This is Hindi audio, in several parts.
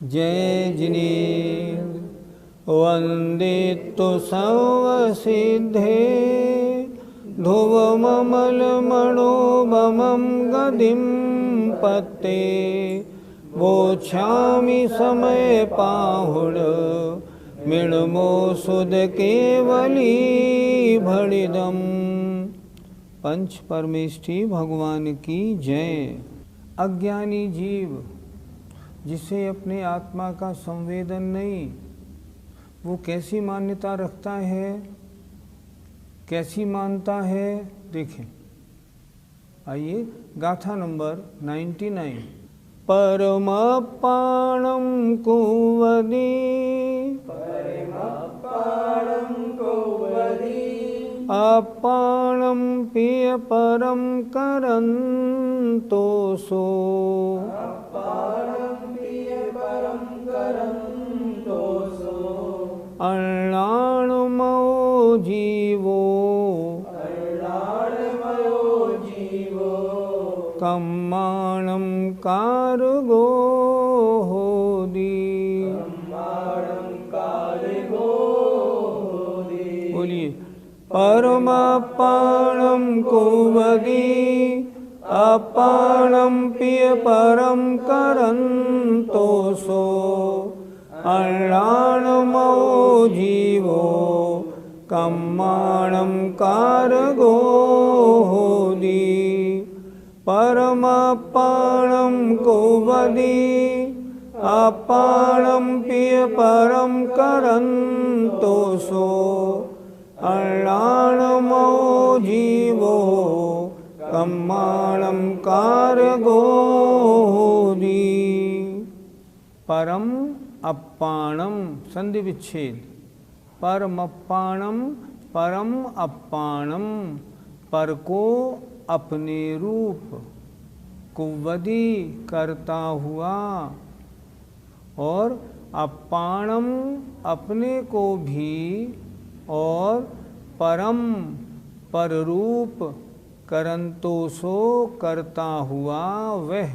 जय जिनेन्द्र वन्दितु सर्वसिद्धे ध्रुवममलमणोभमं गदिं पत्ते वोच्छामि समय पाहुड मृण्मो सुध केवली भणिदम। पंच परमेष्ठी भगवान की जय। अज्ञानी जीव जिसे अपने आत्मा का संवेदन नहीं, वो कैसी मान्यता रखता है, कैसी मानता है। देखें, आइए गाथा नंबर 99। परमपाणं कुवदी अपाणं पिय परं करन्तो सो अण्णाणमयो जीवो कम्माणं कारगो होदी। बोलिए, परमपाणं कुवदी अपाणं पिय परं करन्तो सो अण्णाणमयो जीवो कम्माणं कारगो होदी। परमपाणं कुवदी अपाणं पिय परं करन्तो सो अण्णाणमयो जीवो कम्माणं कारगो होदी। परम अप्पाणम संधि विच्छेद। परमप्पाणम परम अप्पाणम पर को अपने रूप, कुव्वदी करता हुआ, और अप्पाणम अपने को भी, और परम पर रूप करंतो सो करता हुआ वह।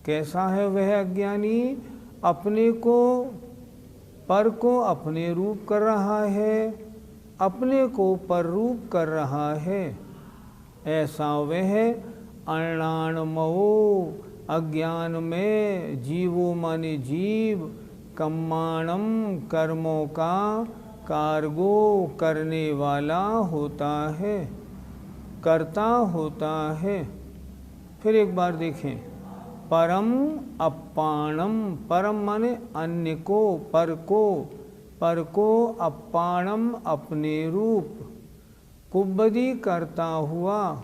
कैसा है वह अज्ञानी? अपने को, पर को अपने रूप कर रहा है, अपने को पर रूप कर रहा है। ऐसा वह अण्णाणमयो अज्ञान में जीवो माने जीव, कम्माणम कर्मों का कार्गो करने वाला होता है, करता होता है। फिर एक बार देखें, परम अप्पाणम, परम माने अन्य को, पर को अप्पाणम अपने रूप, कुव्वदी करता हुआ,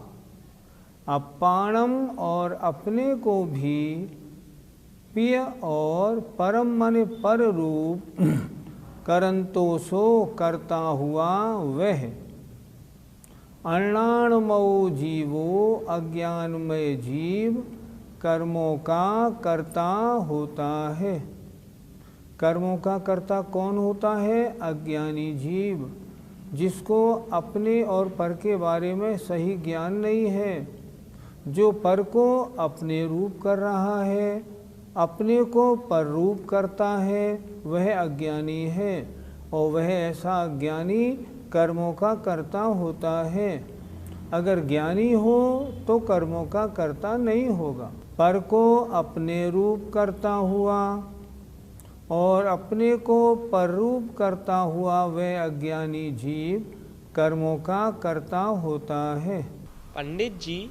अप्पाणम और अपने को भी, पिय और परम माने पर रूप, करंतो सो करता हुआ वह। अण्णाणमयो जीवो अज्ञानमय जीव कर्मों का कर्ता होता है। कर्मों का कर्ता कौन होता है? अज्ञानी जीव, जिसको अपने और पर के बारे में सही ज्ञान नहीं है। जो पर को अपने रूप कर रहा है, अपने को पर रूप करता है, वह अज्ञानी है, और वह ऐसा अज्ञानी कर्मों का कर्ता होता है। अगर ज्ञानी हो तो कर्मों का कर्ता नहीं होगा। पर को अपने रूप करता हुआ और अपने को पर रूप करता हुआ वह अज्ञानी जीव कर्मों का कर्ता होता है। पंडित जी,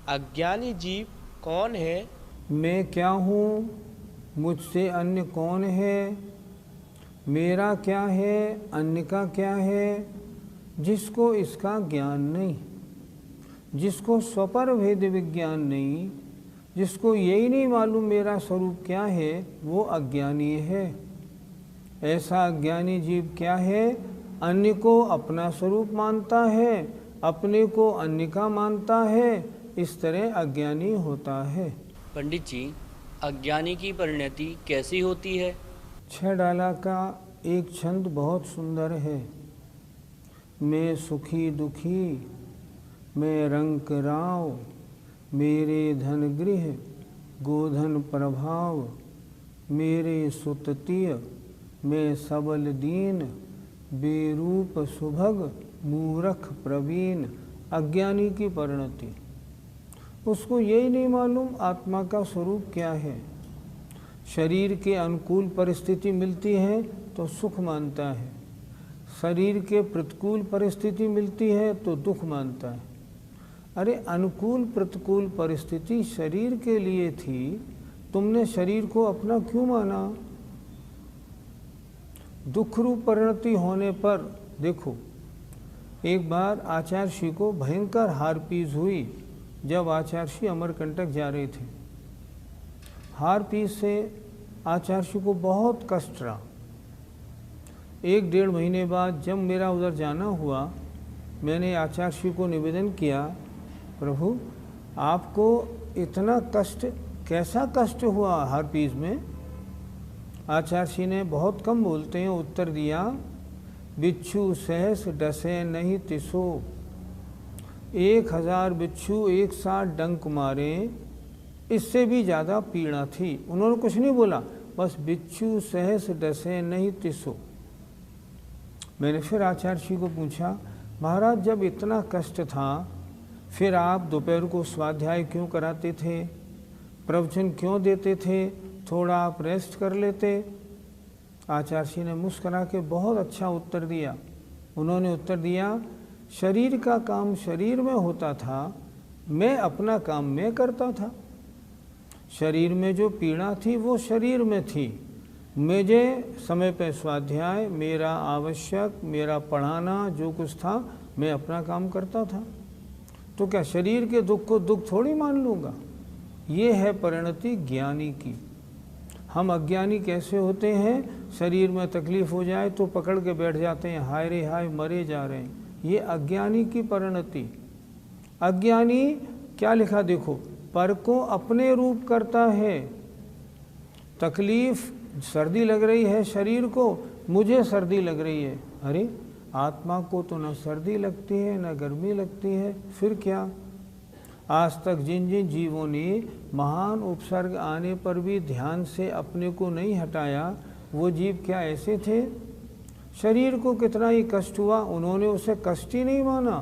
अज्ञानी जीव कौन है? मैं क्या हूँ? मुझसे अन्य कौन है? मेरा क्या है? अन्य का क्या है? जिसको इसका ज्ञान नहीं, जिसको स्वपर भेद विज्ञान नहीं, जिसको यही नहीं मालूम मेरा स्वरूप क्या है, वो अज्ञानी है। ऐसा अज्ञानी जीव क्या है? अन्य को अपना स्वरूप मानता है, अपने को अन्य का मानता है, इस तरह अज्ञानी होता है। पंडित जी, अज्ञानी की परिणति कैसी होती है? 6 डाला का एक छंद बहुत सुंदर है। मैं सुखी दुखी, मैं रंक राव, मेरे धन गृह गोधन प्रभाव, मेरे सुततिय, मैं सबल दीन, बेरूप सुभग मूरख प्रवीण। अज्ञानी की परिणति, उसको यही नहीं मालूम आत्मा का स्वरूप क्या है। शरीर के अनुकूल परिस्थिति मिलती है तो सुख मानता है, शरीर के प्रतिकूल परिस्थिति मिलती है तो दुख मानता है। अरे अनुकूल प्रतिकूल परिस्थिति शरीर के लिए थी, तुमने शरीर को अपना क्यों माना? दुख रूप परिणति होने पर देखो, एक बार आचार्य श्री को भयंकर हारपीस हुई जब आचार्य श्री अमरकंटक जा रहे थे। हारपीस से आचार्य श्री को बहुत कष्ट रहा। 1-1.5 महीने बाद जब मेरा उधर जाना हुआ, मैंने आचार्य श्री को निवेदन किया, प्रभु आपको इतना कष्ट, कैसा कष्ट हुआ हारपीस में? आचार्य श्री ने बहुत कम बोलते हैं उत्तर दिया, बिच्छू सहस डसे नहीं तिसो। 1000 बिच्छू एक साथ डंक मारे, इससे भी ज़्यादा पीड़ा थी। उन्होंने कुछ नहीं बोला, बस बिच्छू सहस डसे नहीं तिसो। मैंने फिर आचार्य श्री को पूछा, महाराज जब इतना कष्ट था फिर आप दोपहर को स्वाध्याय क्यों कराते थे, प्रवचन क्यों देते थे, थोड़ा आप रेस्ट कर लेते। आचार्य श्री ने मुस्कुरा के बहुत अच्छा उत्तर दिया। उन्होंने उत्तर दिया, शरीर का काम शरीर में होता था, मैं अपना काम मैं करता था। शरीर में जो पीड़ा थी वो शरीर में थी, मुझे समय पे स्वाध्याय, मेरा आवश्यक, मेरा पढ़ाना जो कुछ था, मैं अपना काम करता था। तो क्या शरीर के दुख को दुख थोड़ी मान लूँगा? ये है परिणति ज्ञानी की। हम अज्ञानी कैसे होते हैं? शरीर में तकलीफ हो जाए तो पकड़ के बैठ जाते हैं, हाय रे हाय मरे जा रहे हैं। ये अज्ञानी की परिणति। अज्ञानी क्या लिखा देखो, पर को अपने रूप करता है। तकलीफ, सर्दी लग रही है शरीर को, मुझे सर्दी लग रही है। अरे आत्मा को तो न सर्दी लगती है न गर्मी लगती है, फिर क्या? आज तक जिन जिन जीवों ने महान उपसर्ग आने पर भी ध्यान से अपने को नहीं हटाया, वो जीव क्या ऐसे थे? शरीर को कितना ही कष्ट हुआ, उन्होंने उसे कष्ट ही नहीं माना,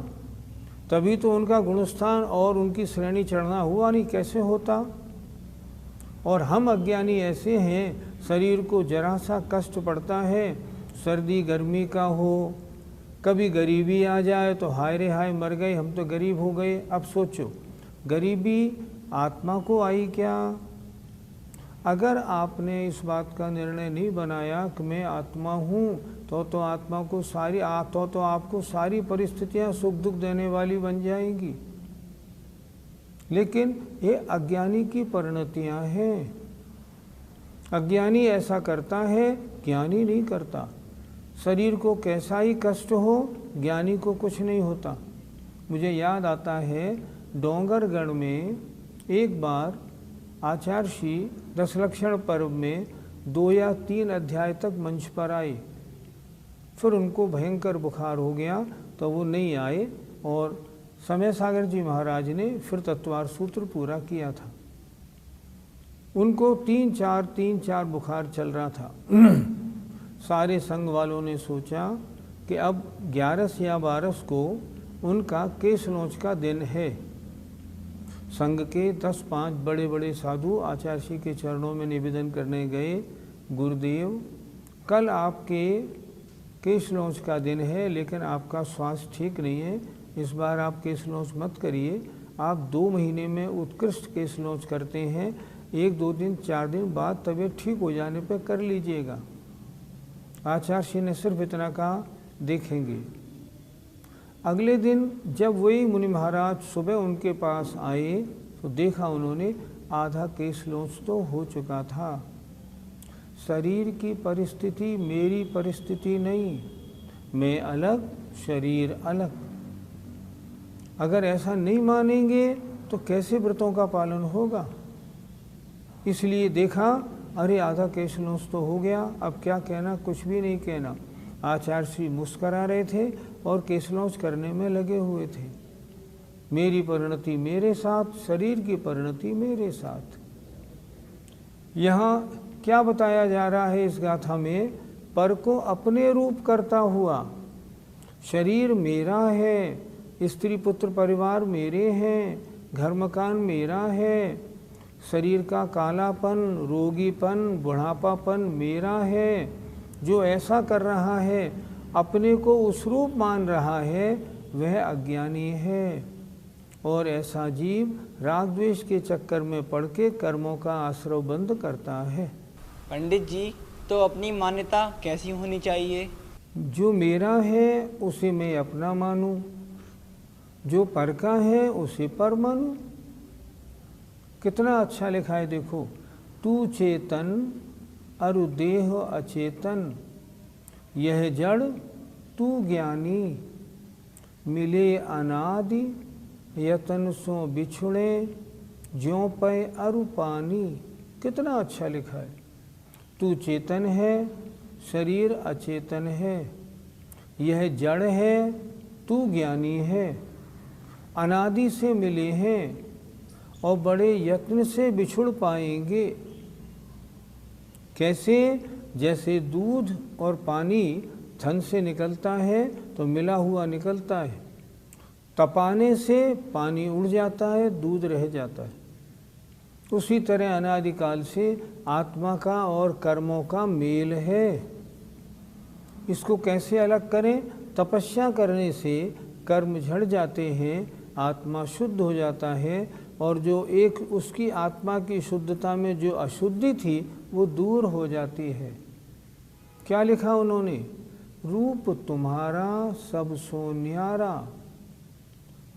तभी तो उनका गुणस्थान और उनकी श्रेणी चढ़ना हुआ नहीं, कैसे होता? और हम अज्ञानी ऐसे हैं, शरीर को जरा सा कष्ट पड़ता है, सर्दी गर्मी का हो, कभी गरीबी आ जाए तो हाय रे हाय मर गए, हम तो गरीब हो गए। अब सोचो, गरीबी आत्मा को आई क्या? अगर आपने इस बात का निर्णय नहीं बनाया कि मैं आत्मा हूँ, तो आत्मा को सारी तो आपको सारी परिस्थितियाँ सुख दुख देने वाली बन जाएंगी। लेकिन ये अज्ञानी की परिणतियाँ हैं। अज्ञानी ऐसा करता है, ज्ञानी नहीं करता। शरीर को कैसा ही कष्ट हो, ज्ञानी को कुछ नहीं होता। मुझे याद आता है, डोंगरगढ़ में एक बार आचार्य श्री दशलक्षण पर्व में 2 या 3 अध्याय तक मंच पर आए, फिर उनको भयंकर बुखार हो गया तो वो नहीं आए, और समय सागर जी महाराज ने फिर तत्वार सूत्र पूरा किया था। उनको 3-4 बुखार चल रहा था। सारे संघ वालों ने सोचा कि अब 11 या 12 को उनका केश नोच का दिन है। संघ के 10-5 बड़े बड़े साधु आचार्य श्री के चरणों में निवेदन करने गए, गुरुदेव कल आपके केश नोच का दिन है, लेकिन आपका स्वास्थ्य ठीक नहीं है, इस बार आप केश नोच मत करिए, आप 2 महीने में उत्कृष्ट केश नोच करते हैं, 1-2 दिन 4 दिन बाद तबीयत ठीक हो जाने पर कर लीजिएगा। आचार्य श्री ने सिर्फ इतना कहा, देखेंगे। अगले दिन जब वही मुनि महाराज सुबह उनके पास आए तो देखा उन्होंने आधा केश लोंच तो हो चुका था। शरीर की परिस्थिति मेरी परिस्थिति नहीं, मैं अलग शरीर अलग। अगर ऐसा नहीं मानेंगे तो कैसे व्रतों का पालन होगा। इसलिए देखा, अरे आधा केश लोंच तो हो गया, अब क्या कहना, कुछ भी नहीं कहना। आचार्य श्री मुस्करा रहे थे और केश लोंच करने में लगे हुए थे। मेरी परिणति मेरे साथ, शरीर की परिणति मेरे साथ। यहाँ क्या बताया जा रहा है इस गाथा में, पर को अपने रूप करता हुआ। शरीर मेरा है, स्त्री पुत्र परिवार मेरे हैं, घर मकान मेरा है, शरीर का कालापन, रोगीपन, बुढ़ापापन मेरा है। जो ऐसा कर रहा है, अपने को उस रूप मान रहा है, वह अज्ञानी है। और ऐसा जीव राग द्वेष के चक्कर में पड़ के कर्मों का आश्रय बंद करता है। पंडित जी, तो अपनी मान्यता कैसी होनी चाहिए? जो मेरा है उसे मैं अपना मानूं, जो पर का है उसे पर मानूं। कितना अच्छा लिखा है देखो, तू चेतन अरु देह अचेतन, यह जड़ तू ज्ञानी, मिले अनादि यतन सो बिछुड़े, ज्यों पै अरु पानी। कितना अच्छा लिखा है। तू चेतन है, शरीर अचेतन है, यह जड़ है, तू ज्ञानी है, अनादि से मिले हैं और बड़े यत्न से बिछुड़ पाएंगे। कैसे? जैसे दूध और पानी थन से निकलता है तो मिला हुआ निकलता है, तपाने से पानी उड़ जाता है, दूध रह जाता है। उसी तरह अनादिकाल से आत्मा का और कर्मों का मेल है। इसको कैसे अलग करें? तपस्या करने से कर्म झड़ जाते हैं, आत्मा शुद्ध हो जाता है, और जो एक उसकी आत्मा की शुद्धता में जो अशुद्धि थी वो दूर हो जाती है। क्या लिखा उन्होंने? रूप तुम्हारा सब सो न्यारा,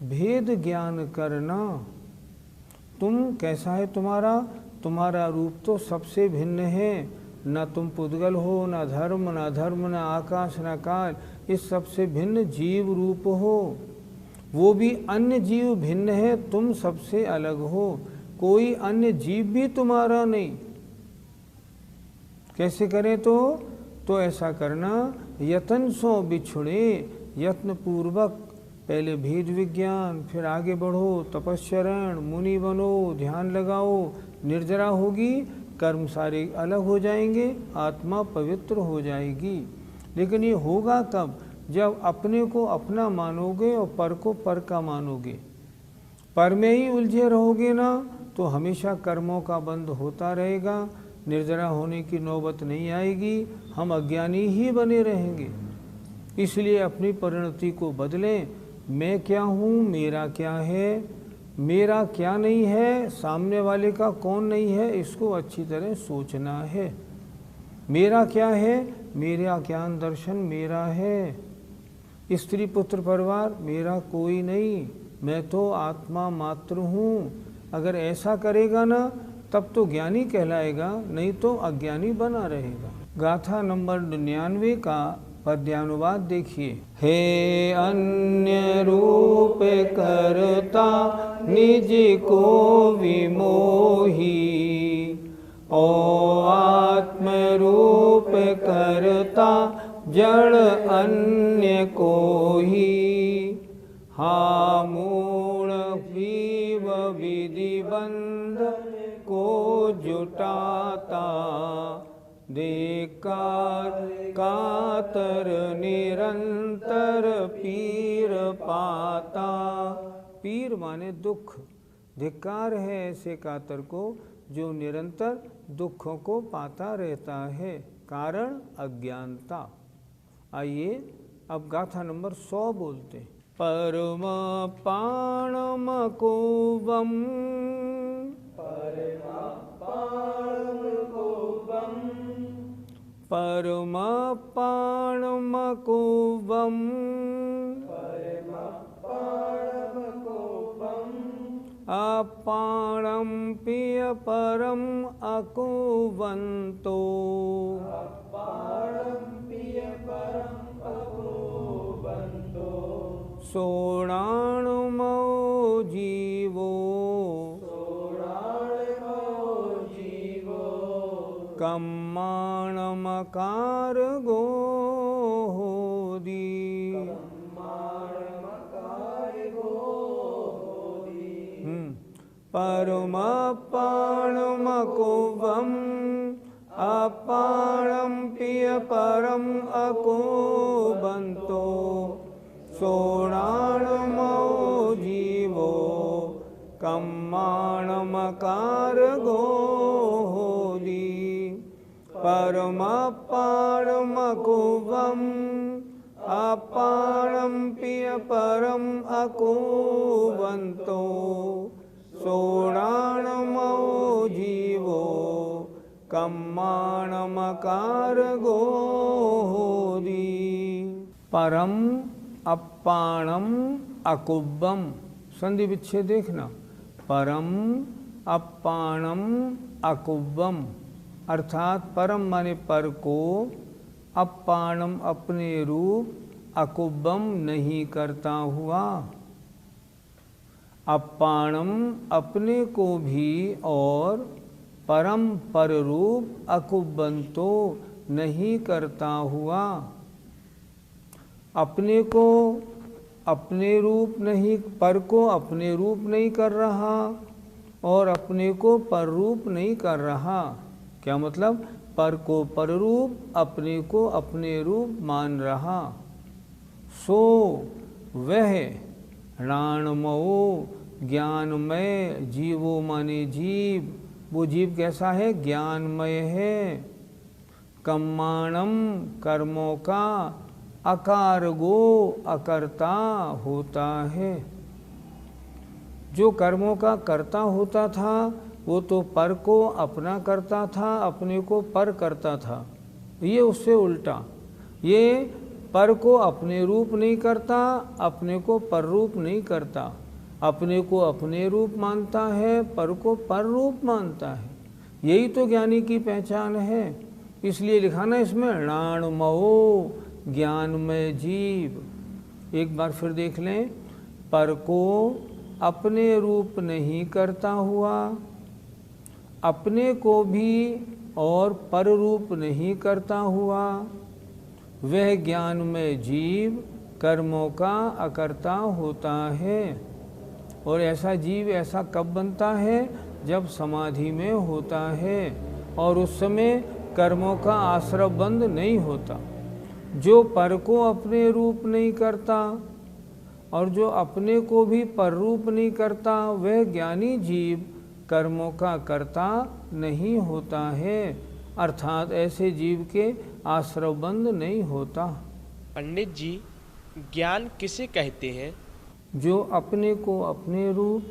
भेद ज्ञान करना। तुम कैसा है तुम्हारा? तुम्हारा रूप तो सबसे भिन्न है। न तुम पुद्गल हो, न धर्म, न धर्म, न आकाश, न काल, इस सबसे भिन्न जीव रूप हो। वो भी अन्य जीव भिन्न है, तुम सबसे अलग हो। कोई अन्य जीव भी तुम्हारा नहीं। कैसे करें तो ऐसा करना, यतन सो बिछुड़े, यत्न पूर्वक पहले भेद विज्ञान, फिर आगे बढ़ो, तपस्चरण, मुनि बनो, ध्यान लगाओ, निर्जरा होगी, कर्म सारे अलग हो जाएंगे, आत्मा पवित्र हो जाएगी। लेकिन ये होगा कब? जब अपने को अपना मानोगे और पर को पर का मानोगे। पर में ही उलझे रहोगे ना तो हमेशा कर्मों का बंध होता रहेगा, निर्जरा होने की नौबत नहीं आएगी, हम अज्ञानी ही बने रहेंगे। इसलिए अपनी परिणति को बदलें। मैं क्या हूँ, मेरा क्या है, मेरा क्या नहीं है, सामने वाले का कौन नहीं है, इसको अच्छी तरह सोचना है। मेरा क्या है? मेरा ज्ञान दर्शन मेरा है। स्त्री पुत्र परिवार मेरा कोई नहीं, मैं तो आत्मा मात्र हूँ। अगर ऐसा करेगा ना तब तो ज्ञानी कहलाएगा, नहीं तो अज्ञानी बना रहेगा। गाथा नंबर 99 का पद्यानुवाद देखिए। हे अन्य रूप करता निज को विमोही, ओ आत्म रूप करता जड़ अन्य को ही। हा मूढ़ जीव विधि बंध को जुटाता, देकार कातर निरंतर पीर पाता। पीर माने दुख, धिक्कार है ऐसे कातर को जो निरंतर दुखों को पाता रहता है। कारण अज्ञानता। आइए अब गाथा नंबर 100 बोलते हैं। परम पाणम को वम, परम पाणम को वम, अपाणं पिय परम अकुवन्तो सोणाणुमो जीवो कम्माणमकारगो होदि परमपाणमकुवम् अपाणं पिय परम अकुवन्तो सोणाणुमो जीवो कम्माणमकारगो होदि परमपाणमकुवम् अपाणं पिय परम अकुवन्तो सोणाणुमो जीवो कम्माणमकारगो होदि परम अपाणम अकुब्बम संधि विच्छेद देखना। परम अपाणम अकुब्बम अर्थात परम माने पर को, अपाणम अपने रूप, अकुब्बम नहीं करता हुआ। अपाणम अपने को भी और परम पर रूप अकुब्बंतो नहीं करता हुआ। अपने को अपने रूप नहीं, पर को अपने रूप नहीं कर रहा और अपने को पर रूप नहीं कर रहा। क्या मतलब? पर को पर रूप, अपने को अपने रूप मान रहा। सो वह णाणमो ज्ञानमय जीवो माने जीव, वो जीव कैसा है? ज्ञानमय है। कम्माणम कर्मों का, अकारगो अकर्ता होता है। जो कर्मों का कर्ता होता था वो तो पर को अपना करता था, अपने को पर करता था। ये उससे उल्टा, ये पर को अपने रूप नहीं करता, अपने को पर रूप नहीं करता। अपने को अपने रूप मानता है, पर को पर रूप मानता है। यही तो ज्ञानी की पहचान है। इसलिए लिखा ना इसमें णाणमो ज्ञानमय जीव। एक बार फिर देख लें। पर को अपने रूप नहीं करता हुआ, अपने को भी और पर रूप नहीं करता हुआ, वह ज्ञानमय जीव कर्मों का अकर्ता होता है। और ऐसा जीव ऐसा कब बनता है? जब समाधि में होता है और उस समय कर्मों का आश्रय बंद नहीं होता। जो पर को अपने रूप नहीं करता और जो अपने को भी पर रूप नहीं करता, वह ज्ञानी जीव कर्मों का कर्ता नहीं होता है। अर्थात ऐसे जीव के आश्रय बंद नहीं होता। पंडित जी, ज्ञान किसे कहते हैं? जो अपने को अपने रूप,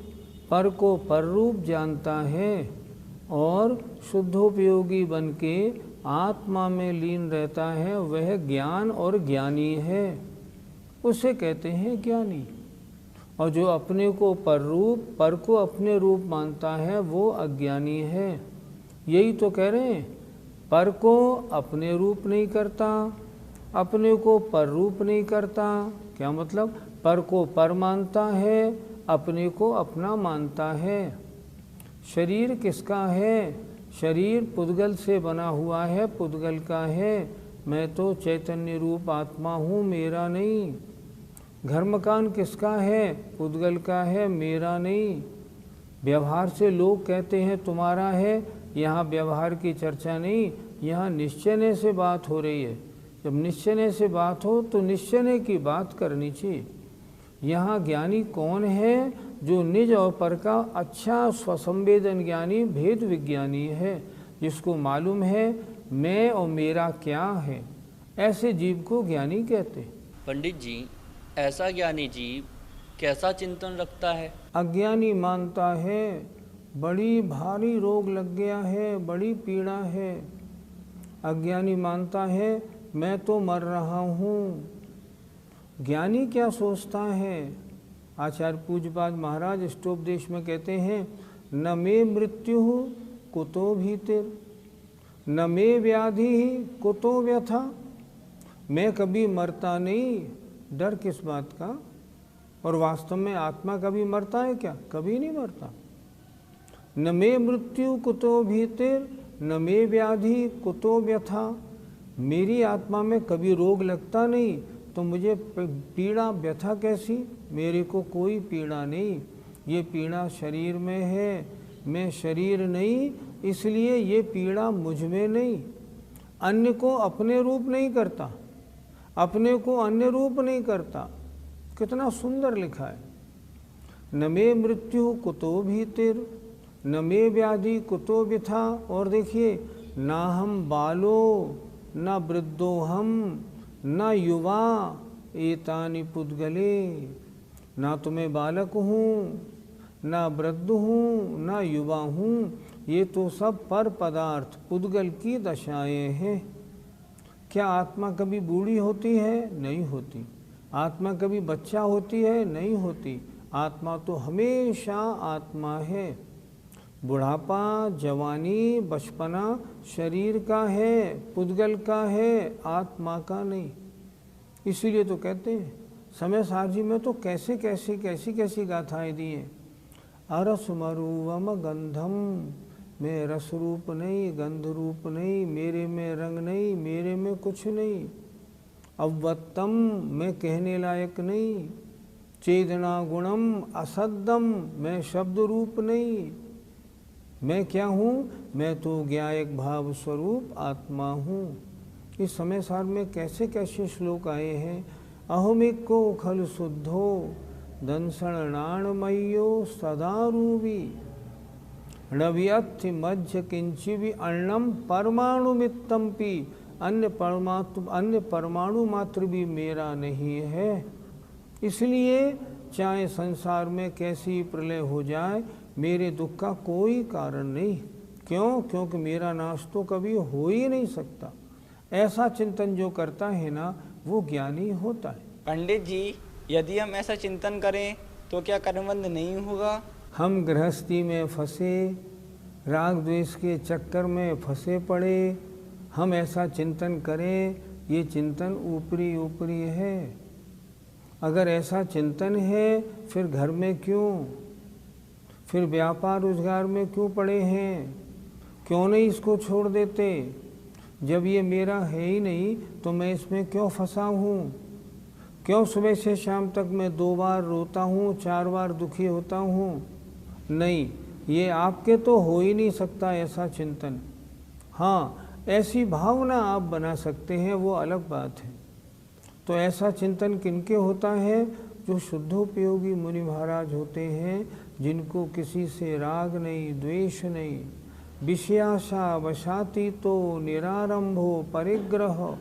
पर को पर रूप जानता है और शुद्धोपयोगी बन के आत्मा में लीन रहता है, वह ज्ञान और ज्ञानी है। उसे कहते हैं ज्ञानी। और जो अपने को पर रूप, पर को अपने रूप मानता है, वो अज्ञानी है। यही तो कह रहे हैं, पर को अपने रूप नहीं करता, अपने को पर रूप नहीं करता। क्या मतलब? पर को पर मानता है, अपने को अपना मानता है। शरीर किसका है? शरीर पुद्गल से बना हुआ है, पुद्गल का है। मैं तो चैतन्य रूप आत्मा हूँ, मेरा नहीं। घर मकान किसका है? पुद्गल का है, मेरा नहीं। व्यवहार से लोग कहते हैं तुम्हारा है, यहाँ व्यवहार की चर्चा नहीं, यहाँ निश्चय से बात हो रही है। जब निश्चय से बात हो तो निश्चय की बात करनी चाहिए। यहाँ ज्ञानी कौन है? जो निज और पर का अच्छा स्वसंवेदन ज्ञानी, भेद विज्ञानी है, जिसको मालूम है मैं और मेरा क्या है। ऐसे जीव को ज्ञानी कहते। पंडित जी, ऐसा ज्ञानी जीव कैसा चिंतन रखता है? अज्ञानी मानता है बड़ी भारी रोग लग गया है, बड़ी पीड़ा है। अज्ञानी मानता है मैं तो मर रहा हूँ। ज्ञानी क्या सोचता है? आचार्य पूज्यपाद महाराज अष्टोपदेश में कहते हैं, न मे मृत्यु कुतो भीतिर, न मे व्याधि कुतो व्यथा। मैं कभी मरता नहीं, डर किस बात का। और वास्तव में आत्मा कभी मरता है क्या? कभी नहीं मरता। न मे मृत्यु कुतो भीतिर, न मे व्याधि कुतो व्यथा। मेरी आत्मा में कभी रोग लगता नहीं, तो मुझे पीड़ा व्यथा कैसी? मेरे को कोई पीड़ा नहीं। ये पीड़ा शरीर में है, मैं शरीर नहीं, इसलिए ये पीड़ा मुझ में नहीं। अन्य को अपने रूप नहीं करता, अपने को अन्य रूप नहीं करता। कितना सुंदर लिखा है। न मे मृत्यु कुतो भीतिर, न मे व्याधि कुतो व्यथा। और देखिए, ना हम बालो न वृद्धो हम न युवा एतानि पुद्गले। ना तो मैं बालक हूँ, ना वृद्ध हूँ, ना युवा हूँ। ये तो सब पर पदार्थ पुद्गल की दशाएं हैं। क्या आत्मा कभी बूढ़ी होती है? नहीं होती। आत्मा कभी बच्चा होती है? नहीं होती। आत्मा तो हमेशा आत्मा है। बुढ़ापा, जवानी, बचपना शरीर का है, पुद्गल का है, आत्मा का नहीं। इसीलिए तो कहते हैं समय सार जी में तो कैसी कैसी गाथाएं दी हैं। अरस मरुवम गंधम, मैं रस रूप नहीं, गंध रूप नहीं, मेरे में रंग नहीं, मेरे में कुछ नहीं। अव्वत्तम, मैं कहने लायक नहीं। चेतना गुणम असद्दम, मैं शब्द रूप नहीं। मैं क्या हूँ? मैं तो ज्ञायक भाव स्वरूप आत्मा हूँ। इस समय सार में कैसे कैसे श्लोक आए हैं। अहमिको खल शुद्धो दंसणाणमयो सदा रूपी, रव्यथि मध्य किंचिवि अन्नम परमाणु मित्तम पी। अन्य परमाणु मात्र भी मेरा नहीं है। इसलिए चाहे संसार में कैसी प्रलय हो जाए, मेरे दुख का कोई कारण नहीं। क्यों? क्योंकि मेरा नाश तो कभी हो ही नहीं सकता। ऐसा चिंतन जो करता है ना, वो ज्ञानी होता है। पंडित जी, यदि हम ऐसा चिंतन करें तो क्या कर्मबंध नहीं होगा? हम गृहस्थी में फंसे, राग द्वेष के चक्कर में फंसे पड़े, हम ऐसा चिंतन करें, ये चिंतन ऊपरी ऊपरी है। अगर ऐसा चिंतन है, फिर घर में क्यों, फिर व्यापार रोजगार में क्यों पड़े हैं? क्यों नहीं इसको छोड़ देते? जब ये मेरा है ही नहीं, तो मैं इसमें क्यों फंसा हूँ? क्यों सुबह से शाम तक मैं 2 बार रोता हूँ, 4 बार दुखी होता हूँ? नहीं, ये आपके तो हो ही नहीं सकता ऐसा चिंतन। हाँ, ऐसी भावना आप बना सकते हैं, वो अलग बात है। तो ऐसा चिंतन किनके होता है? जो शुद्धोपयोगी मुनि महाराज होते हैं, जिनको किसी से राग नहीं, द्वेष नहीं, विषयाशा वशाती तो निरारंभो परिग्रह।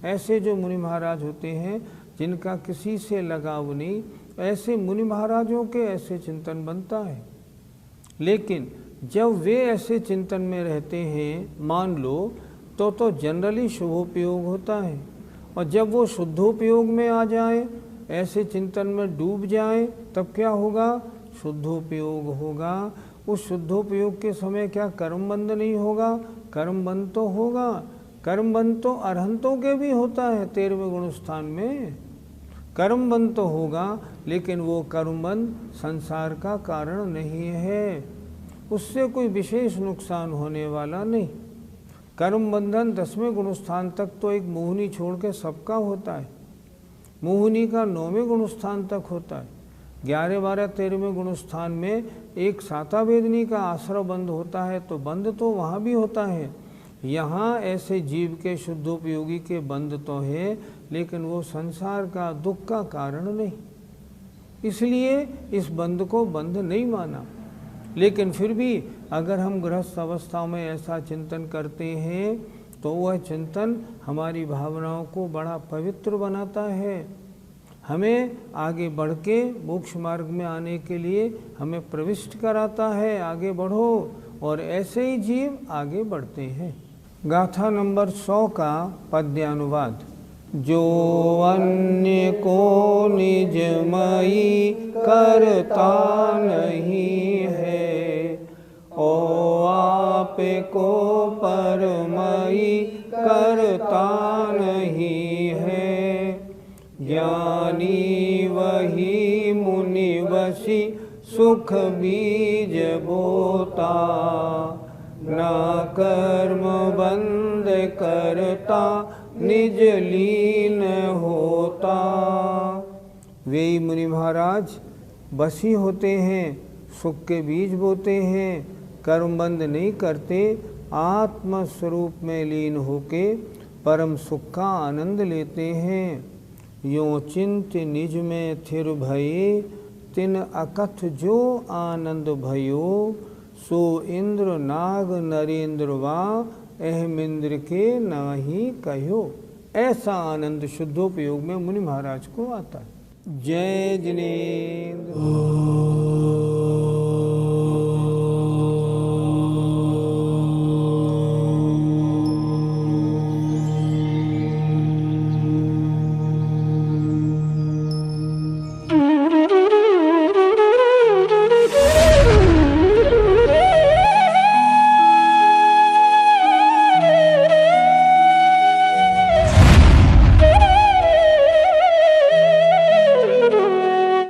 ऐसे जो मुनि महाराज होते हैं, जिनका किसी से लगाव नहीं, ऐसे मुनि महाराजों के ऐसे चिंतन बनता है। लेकिन जब वे ऐसे चिंतन में रहते हैं, मान लो, तो जनरली शुभोपयोग होता है। और जब वो शुद्धोपयोग में आ जाए, ऐसे चिंतन में डूब जाए, तब क्या होगा? शुद्धोपयोग होगा। उस शुद्धोपयोग के समय क्या कर्मबंध नहीं होगा? कर्मबंध तो होगा। कर्मबंध तो अरहंतों के भी होता है। 13वें गुणस्थान में कर्मबंध तो होगा, लेकिन वो कर्मबंध संसार का कारण नहीं है। उससे कोई विशेष नुकसान होने वाला नहीं। कर्म बंधन 10वें गुणस्थान तक तो एक मोहिनी छोड़ के सबका होता है। मोहिनी का 9वें गुणस्थान तक होता है। 11, 12, 13वें गुणस्थान में एक साता वेदनी का आश्रय बंद होता है, तो बंद तो वहाँ भी होता है। यहाँ ऐसे जीव के शुद्धोपयोगी के बंद तो है, लेकिन वो संसार का दुख का कारण नहीं। इसलिए इस बंद को बंद नहीं माना। लेकिन फिर भी अगर हम गृहस्थ अवस्था में ऐसा चिंतन करते हैं, तो वह चिंतन हमारी भावनाओं को बड़ा पवित्र बनाता है। हमें आगे बढ़ के मोक्ष मार्ग में आने के लिए हमें प्रविष्ट कराता है। आगे बढ़ो, और ऐसे ही जीव आगे बढ़ते हैं। गाथा नंबर 100 का पद्यानुवाद। जो अन्य को निजमयी करता नहीं है, ओ आप को परमयी करता नहीं है। ज्ञानी वही मुनि वशी सुख बीज बोता, ना कर्म बंद करता निज लीन होता। वे मुनि महाराज वशी होते हैं, सुख के बीज बोते हैं, कर्म बंद नहीं करते, आत्म स्वरूप में लीन होके परम सुख का आनंद लेते हैं। यों चिंत निज में थिर भये, तिन अकथ जो आनंद भयो, सो इंद्र नाग नरेंद्र वा अहमिंद्र के नाही कहो। ऐसा आनंद शुद्धोपयोग में मुनि महाराज को आता है। जय जिनेन्द्र।